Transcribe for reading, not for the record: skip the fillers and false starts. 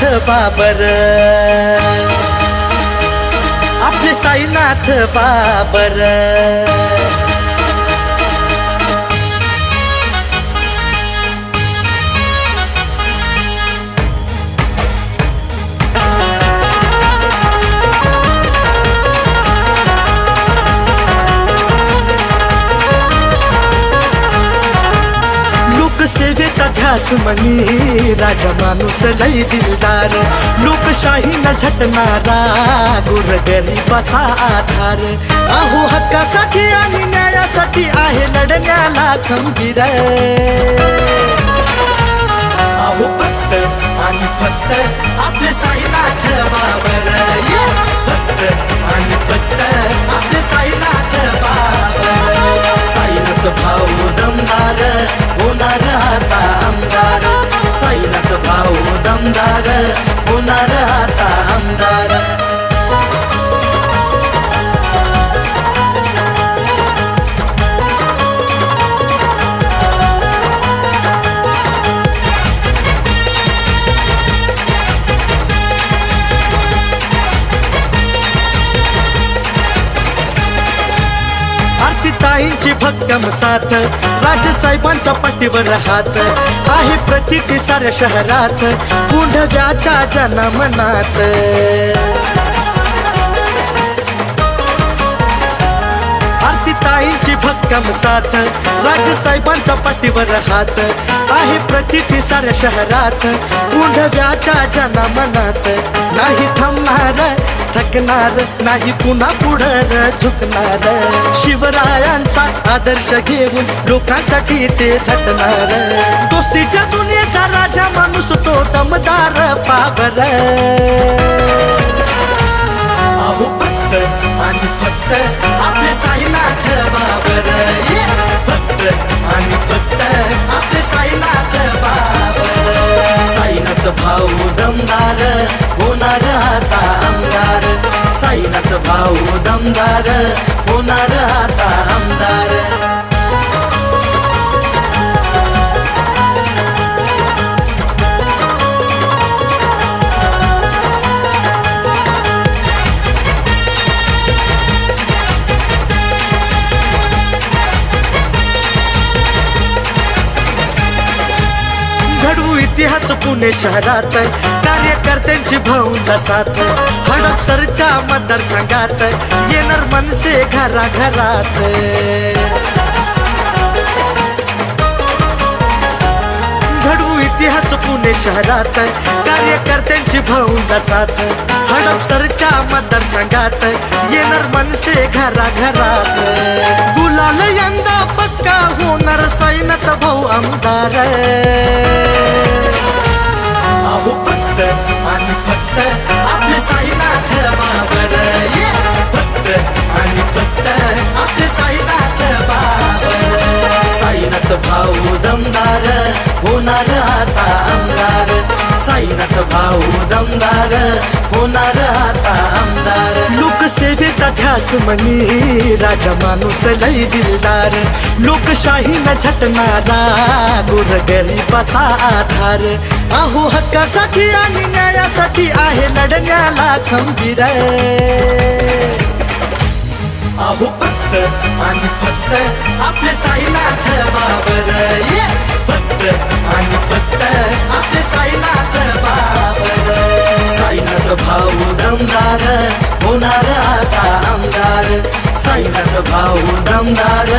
साईनाथ बाबर, आपले साईनाथ बाबर. लोकसेवेचा ध्यास मनी, राजा माणूस लई दिलदार. लोकशाही न झटणारा, गोरगरिबाचा आधार. अहो हक्कासाठी आणि न्यायासाठी आहे लढण्याला खंबीर. अहो फक्त आणि फक्त आपले साईनाथ बाबर, फक्त आणि फक्त आपले साईनाथ बाबर. साईनाथ भाऊ दमदार, होणार आता आमदार. साईनाथ भाऊ दमदार, होणार आता आमदार. ताईंची भक्कम साथ, राजसाहेबांचा पाठीवर हात आहे प्रचिती साऱ्या शहरात, कुंढव्याच्या जनमनात. आरती ताईंची भक्कम साथ, राजसाहेबांचा पाठीवर हात आहे प्रचिती साऱ्या शहरात, कुंढव्याच्या जनमनात. नाही थांबणार थकणार, नाही पुन्हा पुढं झुकणार. शिवरायांचा आदर्श घेऊन लोकांसाठी ते झटणार. दोस्तीच्या दुनियेचा राजा माणूस तो दमदार बाबर. अहो फक्त आणि फक्त आपले साईनाथ बाबर, फक्त आणि फक्त आपले साईनाथ बाबर. साईनाथ भाऊ दमदार, होणार आता आमदार. साईनाथ भाऊ दमदार, होणार आता आमदार. घडवू इतिहास पुणे शहरात, कार्यकर्त्यांची भाऊला साथ. हडपसरच्या मतदारसंघात येणार मनसे घराघरात. घडवू इतिहास पुणे शहरात, कार्यकर्त्यांची भाऊला साथ. हडपसरच्या मतदारसंघात येणार मनसे घराघरात. गुलाल यंदा पक्का होणार, साईनाथ भाऊ आमदार. अहो फक्त आणि फक्त आपले साईनाथ बाबर, फक्त आणि फक्त आपले साईनाथ बाबर. साईनाथ भाऊ दमदार, होणार आता आमदार. साईनाथ भाऊ दमदार, होणार आता आमदार. लोकसेवेचा ध्यास मनी, राजा माणूस लई दिलदार. लोकशाही न झटणारा, गोरगरिबाचा आधार. अहो हक्कासाठी आणि न्यायासाठी आहे लढण्याला खंबीर. अहो फक्त आणि फक्त आपले साईनाथ बाबर, फक्त आणि फक्त आपले साईनाथ बाबर. साईनाथ भाऊ दमदार, होणार आता आमदार. साईनाथ भाऊ दमदार,